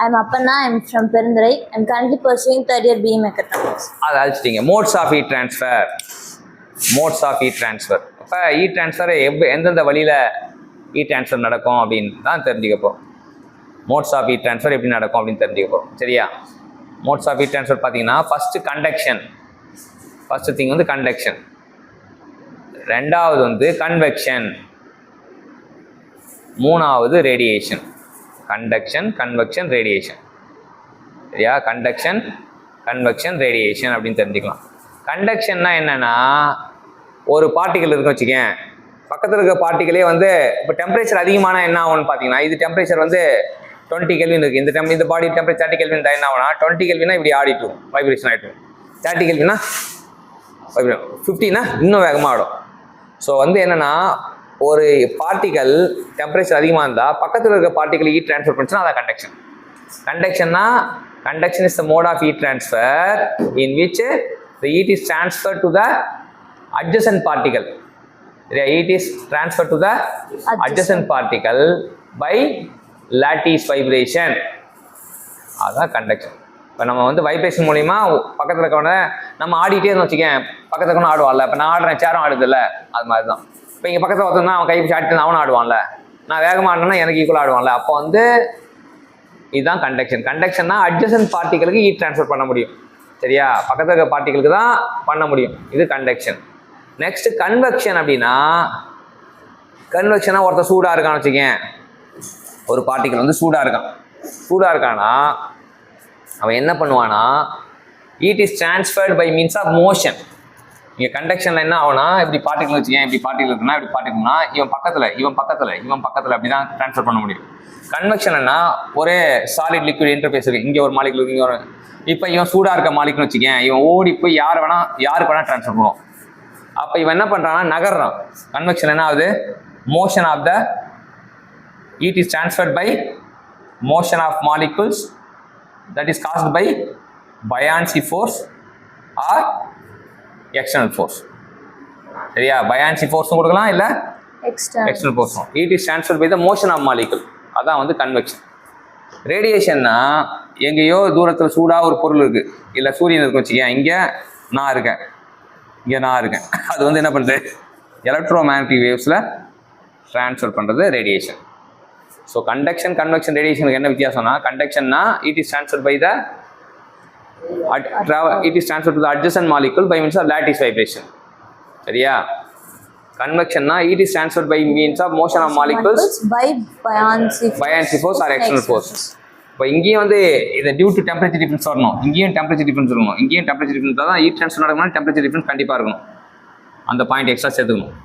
I'm Appanna. I'm from Perundurai. I'm currently pursuing third year BE Mechatronics. அதை அழிச்சிட்டிங்க. Modes of heat transfer. Modes of heat transfer. இப்போ heat transfer எந்தெந்த வழியில் heat transfer நடக்கும் அப்படின்னு தான் தெரிஞ்சுக்கப்போம். மோட்ஸ் ஆஃப் ஹீட் ட்ரான்ஸ்ஃபர் எப்படி நடக்கும் அப்படின்னு தெரிஞ்சுக்கப்போம். சரியா? மோட்ஸ் ஆஃப் ஹீட் ட்ரான்ஸ்ஃபர் பார்த்தீங்கன்னா ஃபஸ்ட்டு கண்டக்ஷன். ஃபஸ்ட்டு திங் வந்து கண்டக்ஷன். ரெண்டாவது வந்து கன்வெக்ஷன். மூணாவது ரேடியேஷன். Conduction, convection, radiation. சரியா? கண்டக்ஷன், கன்வெக்ஷன், ரேடியேஷன் அப்படின்னு தெரிஞ்சுக்கலாம். கண்டக்ஷன்னா என்னன்னா, ஒரு பார்ட்டிகல் இருக்குன்னு வச்சுக்கேன், பக்கத்தில் இருக்க பார்ட்டிகளே வந்து இப்போ டெம்பரேச்சர் அதிகமான என்ன ஆகும்னு பார்த்தீங்கன்னா, இது டெம்பரேச்சர் வந்து 20 கெல்வின் இருக்குது. இந்த பாடி டெம்பரேச்சர் 30 கெல்வின் தான் என்ன ஆகும்னா, 20 கெல்வினா இப்படி ஆடிட்டும், வைப்ரேஷன் ஆகிட்டும். 30 கெல்வினா 50னா இன்னும் வேகமாக ஆடும். ஸோ வந்து என்னென்னா, ஒரு பார்ட்டிகல் டெம்பரேச்சர் அதிகமாக இருந்தால் பக்கத்தில் இருக்க பார்ட்டிகல் ஹீட் ட்ரான்ஸ்ஃபர் பண்ணுச்சுன்னா அதான் கண்டக்ஷன். கண்டக்ஷன்னா, conduction is the mode of heat transfer in which the heat is transferred to the adjacent particle. The heat is transferred to the adjacent particle by lattice vibration. அதான் conduction. இப்போ நம்ம வந்து vibration மூலிமா பக்கத்தில் இருக்கவன நம்ம ஆடிட்டே இருந்தோம் வச்சுக்கேன், பக்கத்தில் இருக்கணும் ஆடுவான்ல. இப்போ நான் ஆடுறேன், சேரம் ஆடுதில்ல, அது மாதிரி தான். இப்போ இங்கே பக்கத்தில் ஒருத்தனா அவன் கை பிடிச்சி ஆடிட்டு அவனும் ஆடுவான்ல, நான் வேகமாக ஆடினா எனக்கு ஈக்குவலாக ஆடுவான்ல. அப்போ வந்து இதுதான் கண்டக்ஷன். கண்டக்ஷன்னா அட்ஜசன்ட் பார்ட்டிகளுக்கு ஹீட் ட்ரான்ஸ்ஃபர் பண்ண முடியும். சரியா? பக்கத்தில் இருக்க பார்ட்டிகளுக்கு தான் பண்ண முடியும். இது கண்டக்ஷன். Next convection. அப்படின்னா கன்வெக்ஷனாக ஒருத்தர் சூடாக இருக்கான்னு வச்சுக்கேன், ஒரு பார்ட்டிகல் வந்து சூடாக இருக்கானா அவன் என்ன பண்ணுவானா, heat is transferred by means of motion. இங்கே கண்டக்ஷனில் என்ன ஆகுனா, இப்படி பார்ட்டிகல் வச்சுக்கேன், இப்படி பார்ட்டிகல் இருக்குன்னா இப்படி பார்ட்டிகல்னா இவன் பக்கத்தில் அப்படி தான் ட்ரான்ஸ்ஃபர் பண்ண முடியும். கன்வெக்ஷன்னா ஒரு சாலிட் லிக்விட் இன்டர்ஃபேஸ் இருக்குது, இங்கே ஒரு மாலிகுல் இருக்குது, இங்கே ஒரு. இப்போ இவன் சூடாக இருக்க மாலிகுல்னு வச்சுக்கேன், இவன் ஓடி போய் யாருக்கு வேணால் ட்ரான்ஸ்ஃபர் பண்ணுவோம். அப்போ இவன் என்ன பண்ணுறான்னா நகர்றான். கன்வெக்ஷன் என்ன ஆகுது, motion of the heat is transferred by motion of molecules that is caused by buoyancy force or external force. சரியா? buoyancy force கொடுக்கலாம், இல்லை external force. heat is transferred by the motion of molecule. அதான் வந்து convection. ரேடியேஷன்னா, எங்கேயோ தூரத்தில் சூடாக ஒரு பொருள் இருக்குது, இல்லை சூரியன் இருக்கு வச்சுக்கேன், இங்கே நான் இருக்கேன், அது வந்து என்ன பண்ணுறது, எலக்ட்ரோ மேக்னட்டிக் வேவ்ஸில் ட்ரான்ஸ்ஃபர் பண்ணுறது ரேடியேஷன். ஸோ கண்டக்ஷன், கன்வெக்ஷன், ரேடியேஷனுக்கு என்ன வித்தியாசம்னா, கண்டக்ஷன்னா it is transferred by the to the adjacent molecule by means of lattice vibration. சரியா? கன்வெக்ஷன்னா it is transferred by means of motion of molecules by buoyancy force or external force. இப்போ இங்கேயும் வந்து இது டியூ டு டெம்பரேச்சர் டிஃபரன்ஸ் வரணும், இங்கேயும் temperature difference இருக்கணும். இங்கேயும் டெம்பரேச்சர் டிஃபரன்ஸ் தான் ஹீட் ட்ரான்ஸ்ஃபர் நடக்கணும்னா டெம்பரேச்சர் டிஃபரன்ஸ் கண்டிப்பாக இருக்கணும். அந்த பாயிண்ட் எக்ஸ்ட்ரா சேர்த்துக்கணும்.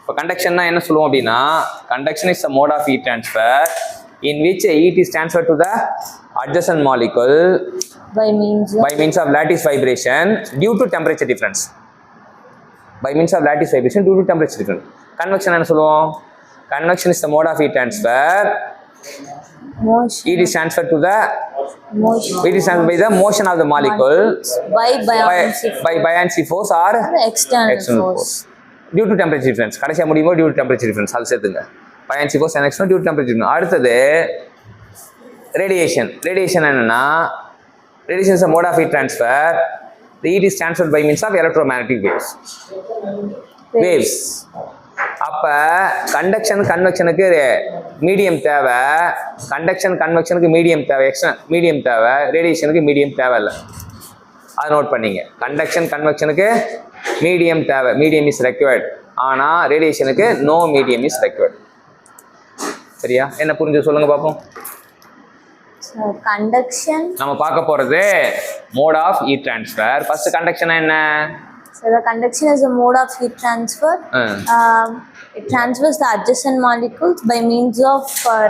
இப்போ கண்டக்ஷன்னா என்ன சொல்லுவோம் அப்படின்னா, conduction is the mode of heat transfer in which heat is transfer to the adjacent molecule by means of lattice vibration due to temperature difference. Convection என்ன சொல்லுவோம், convection is the mode of heat transfer. Heat is transferred to the heat is transferred by the motion of the molecule by buoyancy force or external force due to temperature difference. கடைசியா முடியுமோ due to temperature difference அது சேர்த்துங்க. buoyancy force and external due to temperature difference. அடுத்தது radiation. Radiation என்னன்னா, radiation is a mode of heat transfer. The heat is transferred by means of electromagnetic waves. அப்போ conduction கன்வெக்ஷனுக்கு medium தேவை, conduction கன்வெக்ஷனுக்கு medium தேவை, ரேடியேஷனுக்கு மீடியம் தேவையில்லை. அதை நோட் பண்ணிங்க. கண்டக்ஷன் கன்வெக்ஷனுக்கு மீடியம் தேவை, மீடியம் இஸ் ரெக்வயர்ட். ஆனால் ரேடியேஷனுக்கு நோ மீடியம் இஸ் ரெக்வயர்ட். சரியா? என்ன புரிஞ்சு சொல்லுங்க பார்ப்போம். கண்டக்ஷன் நம்ம பார்க்க போகிறது mode of heat transfer. First conduction என்ன? So the conduction is a mode of heat transfer. It transfers the adjacent molecules by means of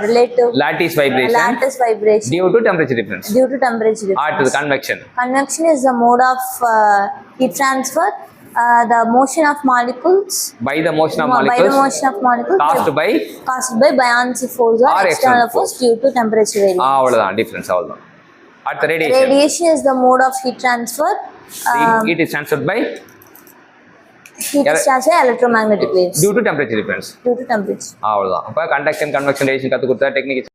relative lattice vibration due to temperature difference. The convection. Convection is a mode of heat transfer. The motion of molecules by the motion of molecules caused by buoyancy force or external force due to temperature variation. அவ்வளவுதான் difference, அவ்வளவுதான். அடுத்த radiation is the mode of heat transfer. Heat is transferred by electromagnetic waves due to temperature difference. அவ்வளவுதான். அப்ப conduction convection radiation கத்து கொடுத்த technique